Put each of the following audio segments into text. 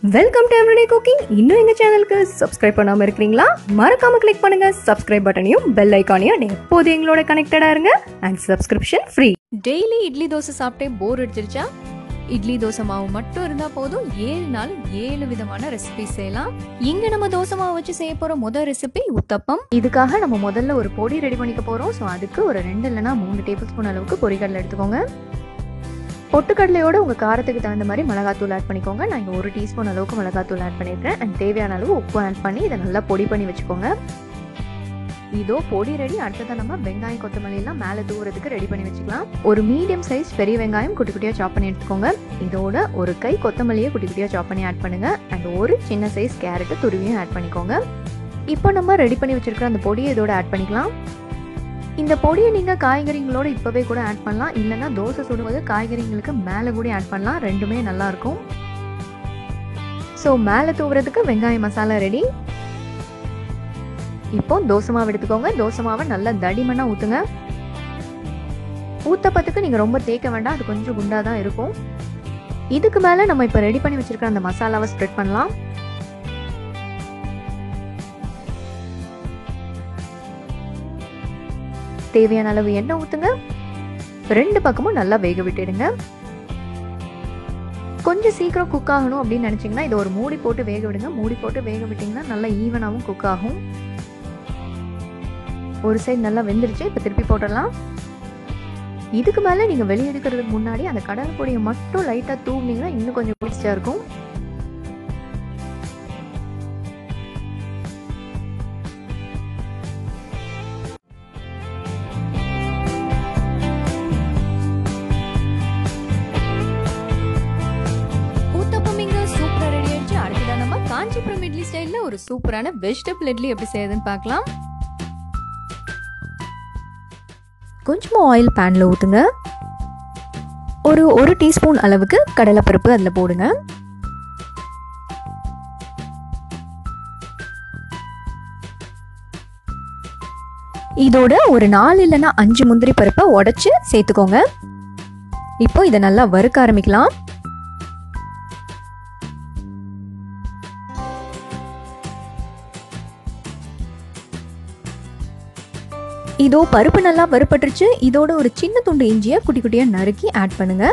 Welcome to everyday cooking. இன்னும் எங்க சேனலுக்கு சப்ஸ்கிரைப் பண்ணாம இருக்கீங்களா? மறக்காம கிளிக் பண்ணுங்க சப்ஸ்கிரைப் பட்டனையும் பெல் ஐகானையும். எப்போது எங்களோட கனெக்டடா இருங்க. And subscription free. Daily idli dosa சாப்பிட்டே போர் அடிச்சிருச்சா? இட்லி தோசை மாவு மட்டும் இருந்தா போதும், 7 நாள் 7 விதமான ரெசிபி செய்யலாம். இங்க நம்ம தோசை மாவு வச்சு செய்ய போற முதல் ரெசிபி உத்தப்பம். இதுக்காக நம்ம முதல்ல ஒரு பொடி ரெடி பண்ணிக்க போறோம். ஸோ அதுக்கு ஒரு 2 இல்லைன்னா 3 டேபிள் ஸ்பூன் அளவுக்கு பொரிகடலை எடுத்துக்கோங்க. பொட்டுக்கடலையோட உங்கள் காரத்துக்கு தகுந்த மாதிரி மிளகாத்தூள் ஆட் பண்ணிக்கோங்க. நான் இங்கே 1 டீஸ்பூன் அளவுக்கு மிளகாத்தூள் ஆட் பண்ணியிருக்கேன். அண்ட் தேவையான அளவு உப்பு ஆட் பண்ணி இதை நல்லா பொடி பண்ணி வச்சுக்கோங்க. இதோ பொடி ரெடி. அடுத்ததான் நம்ம வெங்காயம் கொத்தமல்லியெல்லாம் மேலே தூவுறதுக்கு ரெடி பண்ணி வச்சுக்கலாம். ஒரு மீடியம் சைஸ் பெரிய வெங்காயம் குட்டி குட்டியாக சாப் பண்ணி எடுத்துக்கோங்க. இதோட ஒரு கை கொத்தமல்லியை குட்டி குட்டியாக சாப் பண்ணி ஆட் பண்ணுங்க. அண்ட் ஒரு சின்ன சைஸ் கேரட்டு துருவியும் ஆட் பண்ணிக்கோங்க. இப்போ நம்ம ரெடி பண்ணி வச்சிருக்கிற அந்த பொடியை இதோட ஆட் பண்ணிக்கலாம். இந்த பொடியை நீங்கள் காய்கறிகளோட இப்போவே கூட ஆட் பண்ணலாம், இல்லைன்னா தோசை சுடும்போது காய்கறிங்களுக்கு மேலே கூட ஆட் பண்ணலாம். ரெண்டுமே நல்லாயிருக்கும். ஸோ மேலே தூவுறதுக்கு வெங்காய மசாலா ரெடி. இப்போ தோசை மாவு எடுத்துக்கோங்க. தோசை மாவை நல்லா தடிமனாக ஊற்றுங்க. ஊத்தப்பத்துக்கு நீங்கள் ரொம்ப தேய்க்க வேண்டாம், அது கொஞ்சம் குண்டாக தான் இருக்கும். இதுக்கு மேலே நம்ம இப்போ ரெடி பண்ணி வச்சிருக்கிற அந்த மசாலாவை ஸ்ப்ரெட் பண்ணலாம். தேவையான அளவு எண்ணெய் ஊற்றுங்க. 2 பக்கமும் நல்லா வேக விட்டுடுங்க. கொஞ்சம் சீக்கிரம் குக் ஆகணும் அப்படின்னு நினச்சிங்கன்னா இதை ஒரு மூடி போட்டு வேக விடுங்க. மூடி போட்டு வேக விட்டிங்கன்னா நல்லா ஈவனாகவும் குக் ஆகும். ஒரு சைடு நல்லா வெந்துருச்சு. இப்போ திருப்பி போட்டுடலாம். இதுக்கு மேலே நீங்கள் வெளியே எடுக்கிறதுக்கு முன்னாடி அந்த கடலை பொடியை மட்டும் லைட்டாக தூவினீங்கன்னா இன்னும் கொஞ்சம் டேஸ்டாக இருக்கும். காஞ்சிபுரம் இட்லி ஸ்டைல்ல ஒரு சூப்பரான வெஜிடபிள் இட்லி எப்படி செய்யறதுன்னு பார்க்கலாம். கொஞ்சமா ஆயில் பேன்ல ஊத்துங்க. ஒரு டீஸ்பூன் அளவுக்கு கடலைப்பருப்பு அதில் போடுங்க. இதோட ஒரு 4 இல்லைன்னா 5 முந்திரி பருப்பை உடைச்சு சேர்த்துக்கோங்க. இப்போ இதை நல்லா வறுக்க ஆரம்பிக்கலாம். இதோ பருப்பு நல்லா வறுபட்டுருச்சு. இதோட ஒரு சின்ன துண்டு இஞ்சியை குட்டி குட்டியா நறுக்கி ஆட் பண்ணுங்க.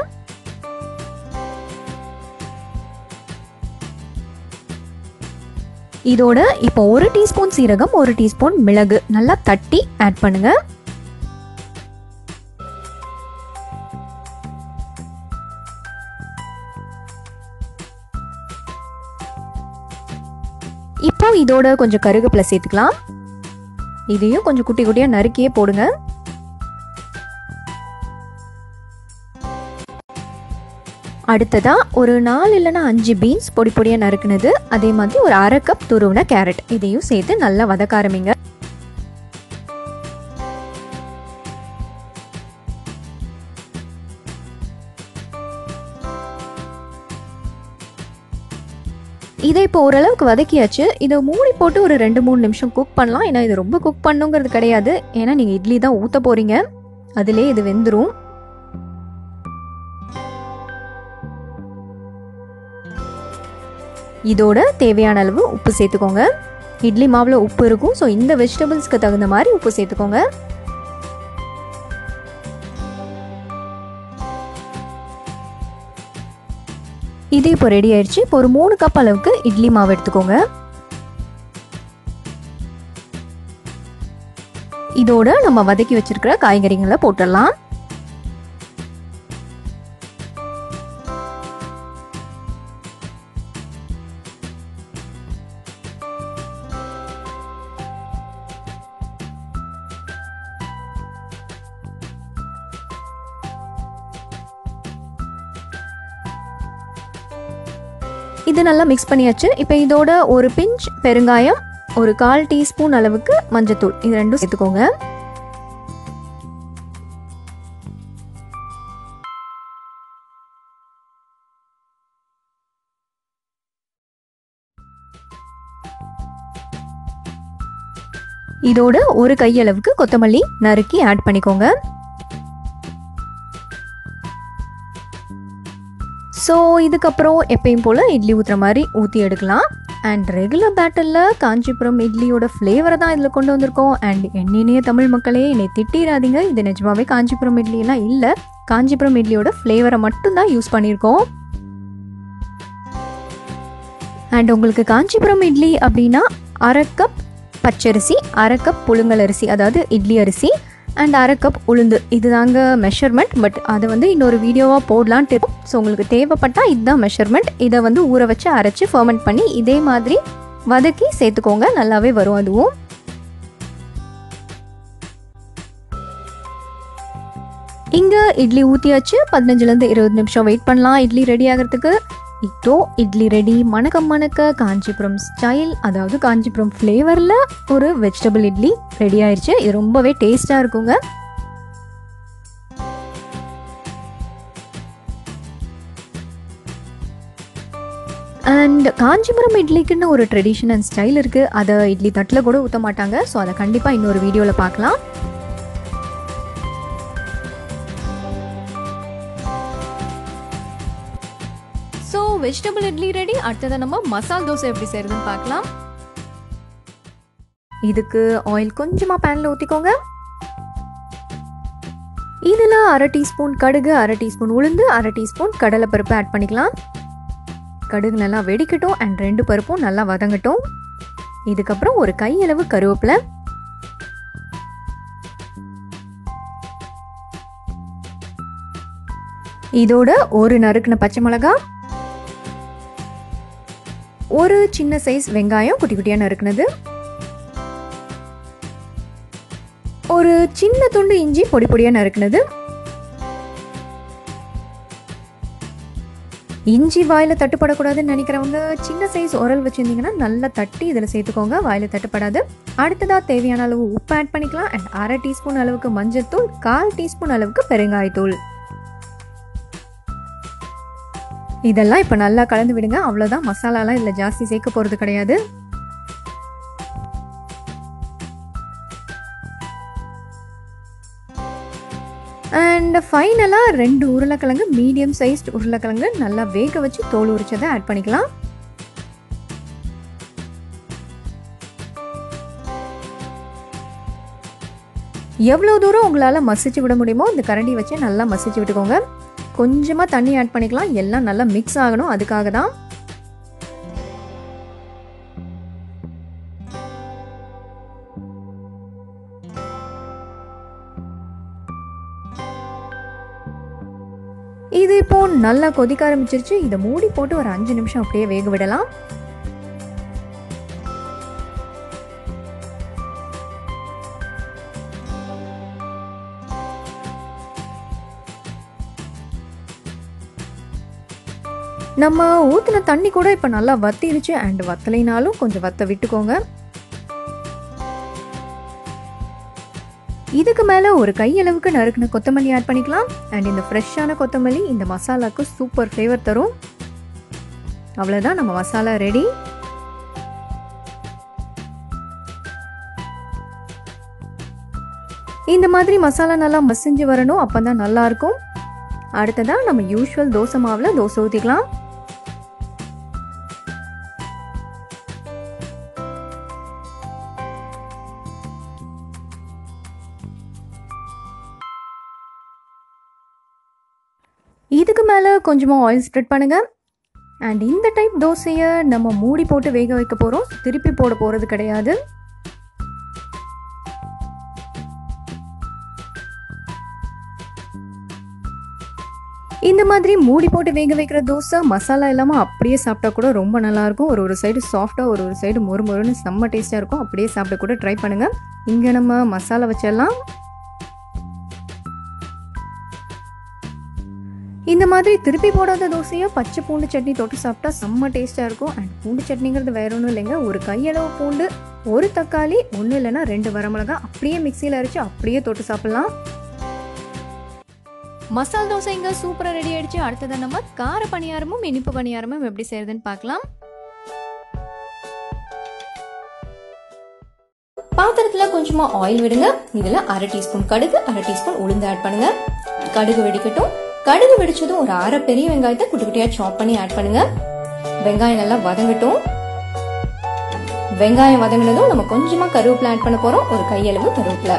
இதோட இப்போ 1 டீஸ்பூன் சீரகம், 1 டீஸ்பூன் மிளகு நல்லா தட்டி ஆட் பண்ணுங்க. இப்போ இதோட கொஞ்சம் கருவேப்பிலை சேர்த்துக்கலாம். இதையும் கொஞ்சம் குட்டி குட்டியா நறுக்கியே போடுங்க. அடுத்ததா ஒரு 4 இல்லைன்னா 5 பீன்ஸ் பொடி பொடியா நறுக்குனது, அதே மாதிரி ஒரு 1/2 கப் துருவின கேரட் இதையும் சேர்த்து நல்லா வதக்க ஆரம்பிங்க. இதை இப்போ ஓரளவுக்கு வதக்கியாச்சு. இதை மூடி போட்டு ஒரு 2-3 நிமிஷம் குக் பண்ணலாம். ஏன்னா இது ரொம்ப குக் பண்ணுங்கிறது கிடையாது, ஏன்னா நீங்கள் இட்லி தான் ஊற்ற போறீங்க, அதிலே இது வெந்துடும். இதோட தேவையான அளவு உப்பு சேர்த்துக்கோங்க. இட்லி மாவில் உப்பு இருக்கும், ஸோ இந்த வெஜிடபிள்ஸ்க்கு தகுந்த மாதிரி உப்பு சேர்த்துக்கோங்க. இது இப்போ ரெடி ஆயிடுச்சு. இப்போ ஒரு 3 கப் அளவுக்கு இட்லி மாவு எடுத்துக்கோங்க. இதோட நம்ம வதக்கி வச்சிருக்கிற காய்கறிகளை போட்டுடலாம். இது நல்லா மிக்ஸ் பண்ணியாச்சு. இப்போ இதோட ஒரு பிஞ்ச் பெருங்காயம், ஒரு 1/4 டீஸ்பூன் அளவுக்கு மஞ்சத்தூள், இது ரெண்டும் சேர்த்துக்கோங்க. இதோட ஒரு கையளவுக்கு கொத்தமல்லி நறுக்கி ஆட் பண்ணிக்கோங்க. ஸோ இதுக்கப்புறம் எப்பயும் போல் இட்லி ஊற்றுற மாதிரி ஊற்றி எடுக்கலாம். அண்ட் ரெகுலர் பேட்டரில் காஞ்சிபுரம் இட்லியோட ஃப்ளேவரை தான் இதில் கொண்டு வந்திருக்கோம். அண்ட் என்னையே தமிழ் மக்களே என்னை திட்டிடாதீங்க, இது நிஜமாவே காஞ்சிபுரம் இட்லியெல்லாம் இல்லை, காஞ்சிபுரம் இட்லியோட ஃப்ளேவரை மட்டும்தான் யூஸ் பண்ணியிருக்கோம். அண்ட் உங்களுக்கு காஞ்சிபுரம் இட்லி அப்படின்னா 1/2 கப் பச்சரிசி, 1/2 கப் புழுங்கல் அரிசி அதாவது இட்லி அரிசி, அண்ட் 1/2 கப் உளுந்து, இது தாங்க மெஷர்மெண்ட். பட் அதை வந்து இன்னொரு வீடியோவாக போடலான்ட்டு இருக்கும். ஸோ உங்களுக்கு தேவைப்பட்டால் இதுதான் மெஷர்மெண்ட். இதை வந்து ஊற வச்சு அரைச்சி ஃபர்மெண்ட் பண்ணி இதே மாதிரி வதக்கி சேர்த்துக்கோங்க, நல்லாவே வரும். அதுவும் இங்கே இட்லி ஊற்றியாச்சு. 15லேருந்து 20 நிமிஷம் வெயிட் பண்ணலாம் இட்லி ரெடி ஆகிறதுக்கு. இதோ இட்லி ரெடி. மணக்க மணக்க காஞ்சிபுரம் ஸ்டைல் அதாவது காஞ்சிபுரம் ஃப்ளேவரில் ஒரு வெஜிடபிள் இட்லி ரெடி ஆயிடுச்சு. இது ரொம்பவே டேஸ்ட்டாக இருக்குங்க. அண்ட் காஞ்சிபுரம் இட்லிக்குன்னு ஒரு ட்ரெடிஷன் அண்ட் ஸ்டைல் இருக்குது. அதை இட்லி தட்டில் கூட ஊற்ற மாட்டாங்க. ஸோ அதை கண்டிப்பாக இன்னொரு வீடியோவில் பார்க்கலாம். So vegetable idli ready. அடுத்ததை நம்ம மசால் தோசை எப்படி செய்யறதுன்னு பார்க்கலாம். இதுக்கு ஆயில் கொஞ்சமாக பேனில் ஊற்றிக்கோங்க. இதில் 1/2 டீஸ்பூன் கடுகு, 1/2 டீஸ்பூன் உளுந்து, 1/2 டீஸ்பூன் கடலைப்பருப்பு ஆட் பண்ணிக்கலாம். கடுகு நல்லா வெடிக்கட்டும் அண்ட் 2 பருப்பும் நல்லா வதங்கட்டும். இதுக்கப்புறம் ஒரு கையளவு கருவேப்பிலை, இதோட ஒரு நறுக்குன பச்சை மிளகாய், ஒரு சின்ன சைஸ் வெங்காயம் குட்டி குட்டியாக நறுக்குனது, ஒரு சின்ன துண்டு இஞ்சி பொடி பொடியாக நறுக்குனது. இஞ்சி வாயில் தட்டுப்படக்கூடாதுன்னு நினைக்கிறவங்க சின்ன சைஸ் உரல் வச்சுருந்தீங்கன்னா நல்லா தட்டி இதில் சேர்த்துக்கோங்க, வாயில் தட்டுப்படாது. அடுத்ததாக தேவையான அளவு உப்பு ஆட் பண்ணிக்கலாம். அண்ட் 1/2 டீஸ்பூன் அளவுக்கு மஞ்சள்தூள், 1/4 டீஸ்பூன் அளவுக்கு பெருங்காயத்தூள். இதெல்லாம் இப்போ நல்லா கலந்து விடுங்க. அவ்வளோதான், மசாலாலாம் இதில் ஜாஸ்தி சேர்க்க போகிறது கிடையாது. அண்ட் ஃபைனலாக 2 உருளைக்கிழங்கு, மீடியம் சைஸ்ட் உருளைக்கிழங்கு நல்லா வேக வச்சு தோல் உரிச்சதை ஆட் பண்ணிக்கலாம். எவ்வளோ தூரம் உங்களால் மசிச்சு விட முடியுமோ இந்த கரண்டி வச்சு நல்லா மசிச்சு விட்டுக்கோங்க. கொஞ்சமாக தண்ணி ஆட் பண்ணிக்கலாம், எல்லாம் நல்லா மிக்ஸ் ஆகணும், அதுக்காக தான். இது இப்போ நல்லா கொதிக்க ஆரம்பிச்சிருச்சு. இதை மூடி போட்டு ஒரு 5 நிமிஷம் அப்படியே வேக விடலாம். நம்ம ஊற்றின தண்ணி கூட இப்போ நல்லா வத்திருச்சு. அண்ட் வத்தலைனாலும் கொஞ்சம் வத்த விட்டுக்கோங்க. இதுக்கு மேலே ஒரு கையளவுக்கு நறுக்குன கொத்தமல்லி ஆட் பண்ணிக்கலாம். அண்ட் இந்த ஃப்ரெஷ்ஷான கொத்தமல்லி இந்த மசாலாவுக்கு சூப்பர் ஃப்ளேவர் தரும். அவ்வளோதான், நம்ம மசாலா ரெடி. இந்த மாதிரி மசாலா நல்லா மசிஞ்சு வரணும், அப்போ தான் நல்லாயிருக்கும். அடுத்ததான் நம்ம யூஸ்வல் தோசை மாவில் தோசை ஊற்றிக்கலாம். இதுக்கு மேலே கொஞ்சமாக ஆயில் ஸ்ப்ரெட் பண்ணுங்கள். அண்ட் இந்த டைப் தோசையை நம்ம மூடி போட்டு வேக வைக்க போகிறோம், திருப்பி போட போகிறது கிடையாது. இந்த மாதிரி மூடி போட்டு வேக வைக்கிற தோசை மசாலா இல்லாமல் அப்படியே சாப்பிட்டா கூட ரொம்ப நல்லாயிருக்கும். ஒரு சைடு சாஃப்டாக, ஒரு சைடு மொறு மொறுன்னு செம்ம டேஸ்ட்டாக இருக்கும். அப்படியே சாப்பிட கூட ட்ரை பண்ணுங்கள். இங்கே நம்ம மசாலா வச்சிடலாம். இந்த மாதிரி திருப்பி போடாத தோசையை பச்சை பூண்டு சட்னி தொட்டு சாப்பிட்டா செம்ம டேஸ்ட்டாக இருக்கும். அண்ட் பூண்டு சட்னிங்கிறது வேற ஒன்றும் இல்லைங்க, ஒரு கையளவு பூண்டு, ஒரு தக்காளி, ஒன்றும் இல்லைன்னா 2 வரமிளகாய் அப்படியே மிக்சியில் அரைச்சி அப்படியே தொட்டு சாப்பிட்லாம். மசால் தோசை இங்கே சூப்பராக ரெடி ஆயிடுச்சு. அடுத்ததான் நம்ம கார பணியாரமும் இனிப்பு பணியாரமும் எப்படி செய்யறதுன்னு பார்க்கலாம். பாத்திரத்தில் கொஞ்சமாக ஆயில் விடுங்க. இதில் 1/2 டீஸ்பூன் கடுகு, 1/2 டீஸ்பூன் உளுந்து ஆட் பண்ணுங்க. கடுகு வெடிக்கட்டும். கடுகு வெடிச்சதும் ஒரு அரை பெரிய வெங்காயத்தை குட்டி குட்டியா சாப் பண்ணி ஆட் பண்ணுங்க. வெங்காயம் நல்லா வதங்கட்டும். வெங்காயம் வதங்கினதும் நம்ம கொஞ்சமா கருவேப்பிலை ஆட் பண்ண போறோம். ஒரு கையளவு கருவேப்பிலை.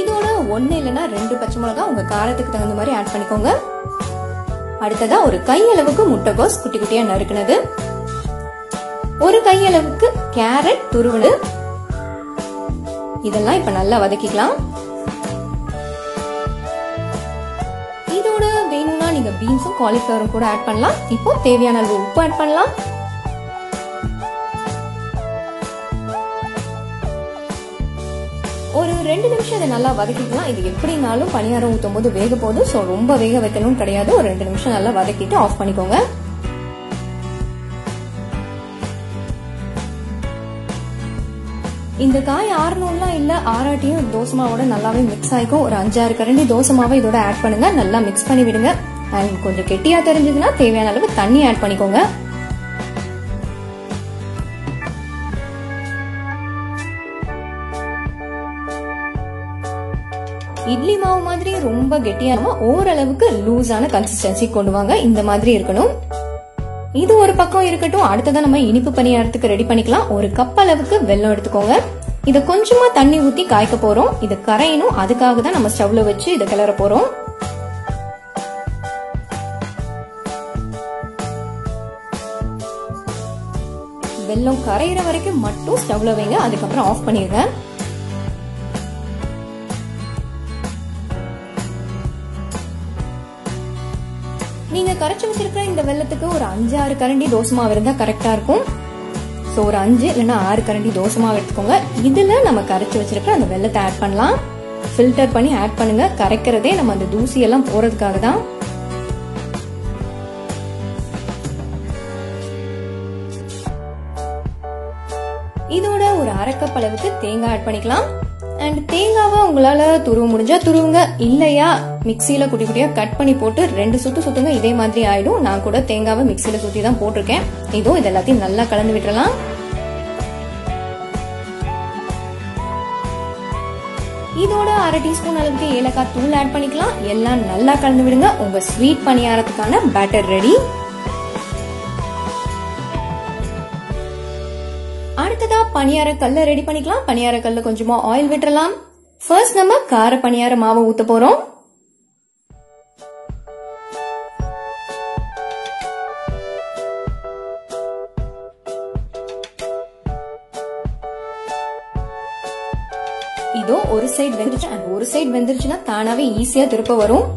இதோட 1 இல்லனா 2 பச்சை மிளகாய் உங்க காரத்துக்கு தகுந்த மாதிரி ஆட் பண்ணிக்கோங்க. அடுத்ததா ஒரு கையளவுக்கு முட்டைகோஸ் குட்டி குட்டியா நறுக்குனது, ஒரு கையளவுக்கு கேரட் துருவனது. இதெல்லாம் இப்ப நல்லா வதக்கிக்கலாம். இதோட வேணும்னா நீங்க பீன்ஸும் காலிஃபிளவரும் கூட ஆட் பண்ணலாம். இப்போ தேவையான அளவு உப்பு ஆட் பண்ணலாம். ஒரு 2 நிமிஷம் இதை நல்லா வதக்கிக்கலாம். இது எப்படினாலும் பணியாரம் ஊத்தும் போது வேக போகுது. ஸோ ரொம்ப வேக வைக்கணும் கிடையாது. ஒரு 2 நிமிஷம் நல்லா வதக்கிட்டு ஆஃப் பண்ணிக்கோங்க. இந்த காய் ஆறணும்லாம் இல்ல, ஆறாட்டியும் தோசை மாவோட நல்லாவே மிக்ஸ் ஆயிக்கும். ஒரு 5-6 கரண்டி தோசை மாவை இதோட ஆட் பண்ணுங்க. நல்லா மிக்ஸ் பண்ணி விடுங்க. அண்ட் கொஞ்சம் கெட்டியா தெரிஞ்சதுன்னா தேவையான அளவு தண்ணி ஆட் பண்ணிக்கோங்க. இட்லி மாவு மாதிரி ரொம்ப கெட்டியாம ஓரளவுக்கு லூஸான கன்சிஸ்டன்சி கொண்டு வாங்க. இந்த மாதிரி இருக்கணும். இது ஒரு பக்கம் இருக்கட்டும். அடுத்ததான் நம்ம இனிப்பு பணியாரத்துக்கு ரெடி பண்ணிக்கலாம். ஒரு கப் அளவுக்கு வெல்லம் எடுத்துக்கோங்க. இத கொஞ்சமா தண்ணி ஊத்தி காய்க்க போறோம். இது கரையணும். அதுக்காக தான் நம்ம ஸ்டவ்ல வச்சு இதை கிளற போறோம். வெல்லம் கரையிற வரைக்கும் மட்டும் ஸ்டவ்ல வைங்க. அதுக்கப்புறம் ஆஃப் பண்ணிடுங்க. நீங்க கரைச்சு வச்சிருக்கிற இந்த வெல்லத்துக்கு ஒரு 5-6 கரண்டி தோசை மாவு இருந்தா கரெக்டா இருக்கும். சோ ஒரு 5 இல்லைன்னா 6 கரண்டி தோசை மாவு எடுத்துக்கோங்க. இதுல நம்ம கரைச்சு வச்சிருக்கிற அந்த வெல்லத்தை ஆட் பண்ணலாம். ஃபில்டர் பண்ணி ஆட் பண்ணுங்க. கரைக்கிறதே நம்ம அந்த தூசி எல்லாம் போறதுக்காக தான். இதோட ஒரு அரை கப் அளவுக்கு தேங்காய் ஆட் பண்ணிக்கலாம். அண்ட் தேங்காவை உங்களால துருவ முடிஞ்சா துருவுங்க. இல்லையா மிக்சியில குட்டி குட்டியா கட் பண்ணி போட்டு 2 சுத்து சுத்துங்க. இதே மாதிரி ஆயிடும். நான் கூட தேங்காவை மிக்சியில சுத்தி தான் போட்டிருக்கேன். இதோ இது எல்லாத்தையும் நல்லா கலந்து விட்டுறலாம். இதோட அரை டீஸ்பூன் அளவுக்கு ஏலக்காய் தூள் ஆட் பண்ணிக்கலாம். எல்லாம் நல்லா கலந்து விடுங்க. உங்க ஸ்வீட் பணியாரத்துக்கான பேட்டர் ரெடி. அடுத்ததா பணியார கல்ல ரெடி பண்ணிக்கலாம். பணியார கல்ல கொஞ்சமா ஆயில் விட்டுறலாம். ஃபர்ஸ்ட் நம்ம கார பணியார மாவை ஊத்த போறோம். இதோ ஒரு சைடு வெந்துருச்சு. அண்ட் ஒரு சைடு வெந்துருச்சுன்னா தானாவே ஈஸியா திருப்ப வரும்.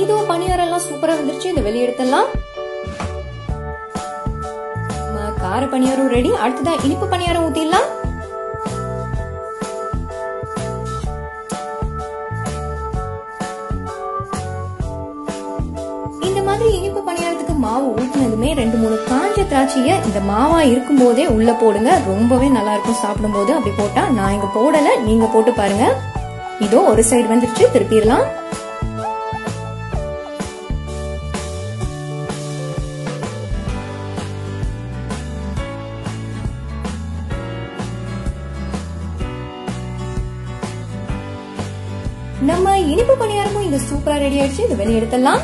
இதோ பணியாரம் எல்லாம் சூப்பரா வந்துருச்சு. இதை வெளியே எடுத்துடலாம். கார பணியாரம் ரெடி. அடுத்ததான் இனிப்பு பணியாரம் ஊத்திடலாம். இந்த மாதிரி இனிப்பு பணியாரத்துக்கு மாவு ஊத்தினதுமே 2-3 காஞ்ச திராட்சைய இந்த மாவா இருக்கும் போதே உள்ள போடுங்க. ரொம்பவே நல்லா இருக்கும் சாப்பிடும் போது. அப்படி போட்டா நான் இங்க போடல, நீங்க போட்டு பாருங்க. இதோ ஒரு சைடு வந்துருச்சு. திருப்பிடலாம். நம்ம இனிப்பு பணியாரமும் இங்க சூப்பரா ரெடி ஆயிடுச்சு. இது வெளியே எடுத்துடலாம்.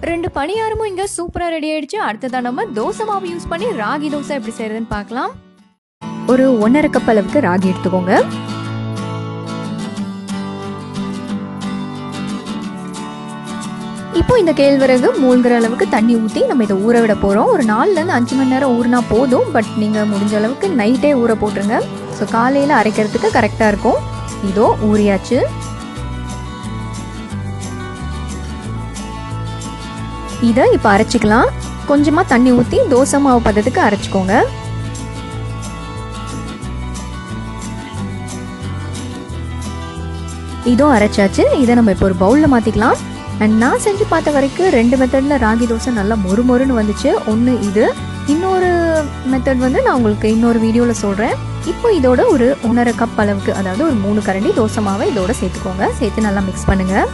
2 பணியாரமும் இங்க சூப்பரா ரெடி ஆயிடுச்சு. அடுத்ததா நம்ம தோசை மாவு யூஸ் பண்ணி ராகி தோசை எப்படி செய்யறதுன்னு பார்க்கலாம். ஒரு 1.5 கப் அளவுக்கு ராகி எடுத்துக்கோங்க. இப்போ இந்த கேழ்வரகு மூழ்கிற அளவுக்கு தண்ணி ஊற்றி நம்ம இதை ஊற விட போறோம். ஒரு 4-5 மணி நேரம் ஊறினா போதும். பட் நீங்க முடிஞ்ச அளவுக்கு நைட்டே ஊற போட்டுருங்க. ஸோ காலையில் அரைக்கிறதுக்கு கரெக்டாக இருக்கும். இதோ ஊறியாச்சு. இதை இப்போ அரைச்சிக்கலாம். கொஞ்சமாக தண்ணி ஊற்றி தோசை மாவு பதத்துக்கு அரைச்சிக்கோங்க. இதோ அரைச்சாச்சு. இதை நம்ம இப்போ ஒரு பவுலில் மாற்றிக்கலாம். அண்ட் நான் செஞ்சு பார்த்த வரைக்கும் 2 மெத்தடில் ராகி தோசை நல்லா மொறுமொறுன்னு வந்துச்சு. ஒன்று இது, இன்னொரு மெத்தட் வந்து நான் உங்களுக்கு இன்னொரு வீடியோவில் சொல்கிறேன். இப்போ இதோட ஒரு 1.5 கப் அளவுக்கு, அதாவது ஒரு 3 கரண்டி தோசை மாவை இதோட சேர்த்துக்கோங்க. சேர்த்து நல்லா மிக்ஸ் பண்ணுங்கள்.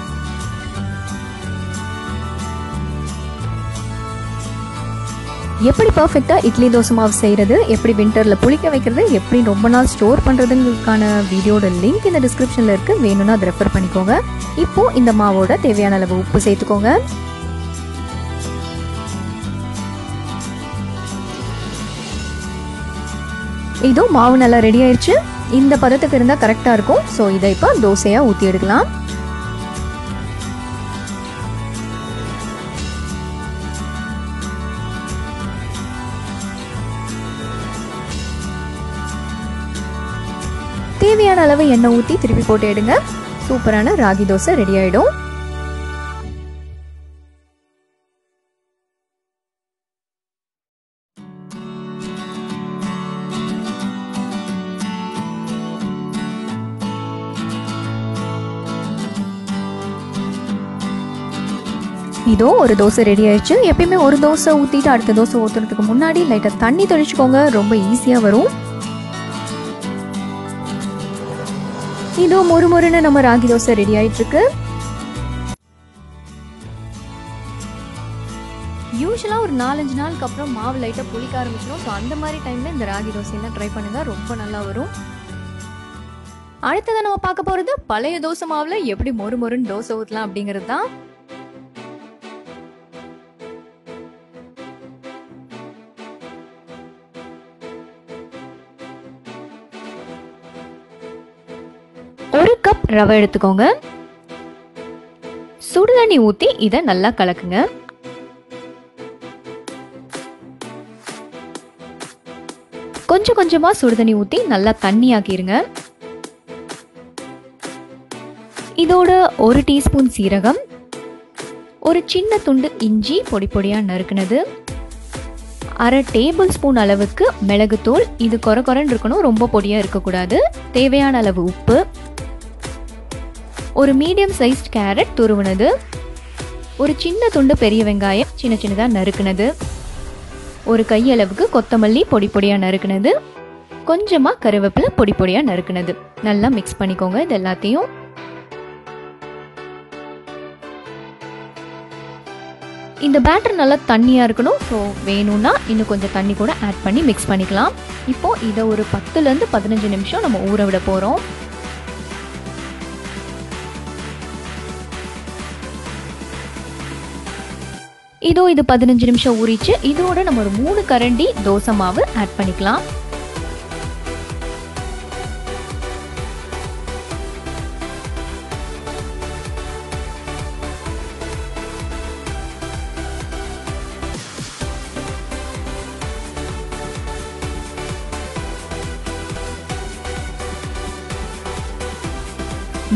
எப்படி பர்ஃபெக்டாக இட்லி தோசை மாவு செய்கிறது, எப்படி வின்டரில் புளிக்க வைக்கிறது, எப்படி ரொம்ப நாள் ஸ்டோர் பண்ணுறதுங்களுக்கான வீடியோட லிங்க் இந்த டிஸ்கிரிப்ஷனில் இருக்குது. வேணும்னா அதை ரெஃபர் பண்ணிக்கோங்க. இப்போது இந்த மாவோட தேவையான அளவு உப்பு சேர்த்துக்கோங்க. இதோ மாவு நல்லா ரெடி ஆயிடுச்சு. இந்த பதத்துக்கு இருந்தால் கரெக்டாக இருக்கும். ஸோ இதை இப்போ தோசையாக ஊற்றி எடுக்கலாம். தேவையான அளவு எண்ணெய் ஊற்றி திருப்பி போட்டு எடுங்க. சூப்பரான ராகி தோசை ரெடி ஆயிடும். இதோ ஒரு தோசை ரெடி ஆயிடுச்சு. எப்பயுமே ஒரு தோசை ஊற்றிட்டு அடுத்த தோசை ஊற்றுறதுக்கு முன்னாடி லைட்டாக தண்ணி தெளிச்சுக்கோங்க. ரொம்ப ஈஸியாக வரும். இதோ மொறுமொறுன்னு நம்ம ராகி தோசை ரெடி ஆயிட்டு இருக்கு. யூஸ்வலாக ஒரு 4-5 நாளுக்கு அப்புறம் மாவு லைட்டாக புளிக்க ஆரம்பிச்சிடும். ஸோ அந்த மாதிரி டைமில் இந்த ராகி தோசையெல்லாம் ட்ரை பண்ணுங்கள். ரொம்ப நல்லா வரும். அடுத்ததான் நம்ம பார்க்க போகிறது பழைய தோசை மாவில் எப்படி மொறுமொறுன்னு தோசை ஊற்றலாம் அப்படிங்கிறது தான். ஒரு கப் ரவை எடுத்துக்கோங்க. சுடுதண்ணி ஊற்றி இதை நல்லா கலக்குங்க. கொஞ்சம் கொஞ்சமா சுடுதண்ணி ஊற்றி நல்லா தண்ணி ஆக்கிருங்க. இதோட 1 டீஸ்பூன் சீரகம், ஒரு சின்ன துண்டு இஞ்சி பொடி பொடியா நறுக்குனது, 1/2 டேபிள் ஸ்பூன் அளவுக்கு மிளகுத்தூள். இது கொரன்னு இருக்கணும், ரொம்ப பொடியா இருக்கக்கூடாது. தேவையான அளவு உப்பு, ஒரு மீடியம் சைஸ்ட் கேரட் துருவுனது, ஒரு சின்ன துண்டு பெரிய வெங்காயம் சின்ன சின்னதாக நறுக்குனது, ஒரு கையளவுக்கு கொத்தமல்லி பொடி பொடியாக நறுக்குனது, கொஞ்சமாக கருவேப்பிலை பொடி பொடியாக நறுக்குனது. நல்லா மிக்ஸ் பண்ணிக்கோங்க இது எல்லாத்தையும். இந்த பேட்டர் நல்லா தண்ணியாக இருக்கணும். ஸோ வேணும்னா இன்னும் கொஞ்சம் தண்ணி கூட ஆட் பண்ணி மிக்ஸ் பண்ணிக்கலாம். இப்போது இதை ஒரு 10லேருந்து 15 நிமிஷம் நம்ம ஊற விட போகிறோம். இதோ இது 15 நிமிஷம் ஊறிச்சு. இதோட நம்ம ஒரு 3 கரண்டி தோசை மாவு ஆட் பண்ணிக்கலாம்.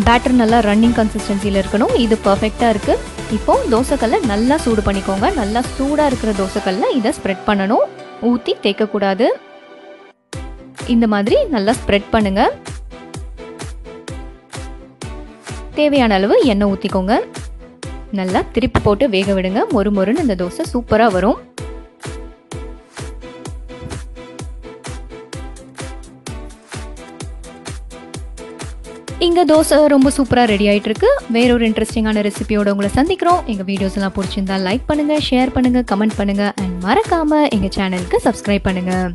பேட்டர் நல்லா ரன்னிங் கன்சிஸ்டன்சியில் இருக்கணும். இது பர்ஃபெக்டாக இருக்குது. இப்போ தோசைக்கல்லை நல்லா சூடு பண்ணிக்கோங்க. நல்லா சூடாக இருக்கிற தோசைக்கல்லை இதை ஸ்ப்ரெட் பண்ணணும். ஊற்றி தேய்க்கக்கூடாது. இந்த மாதிரி நல்லா ஸ்ப்ரெட் பண்ணுங்க. தேவையான அளவு எண்ணெய் ஊற்றிக்கோங்க. நல்லா திருப்பி போட்டு வேக விடுங்க. மொறுமொறுன்னு இந்த தோசை சூப்பராக வரும். இங்கே தோசை ரொம்ப சூப்பராக ரெடி ஆகிட்டு இருக்கு. வேறொரு இன்ட்ரெஸ்டிங்கான ரெசிபியோட உங்களை சந்திக்கிறோம். எங்கள் வீடியோஸ் எல்லாம் பிடிச்சிருந்தா லைக் பண்ணுங்கள், ஷேர் பண்ணுங்கள், கமெண்ட் பண்ணுங்கள் அண்ட் மறக்காமல் எங்கள் சேனலுக்கு சப்ஸ்கிரைப் பண்ணுங்கள்.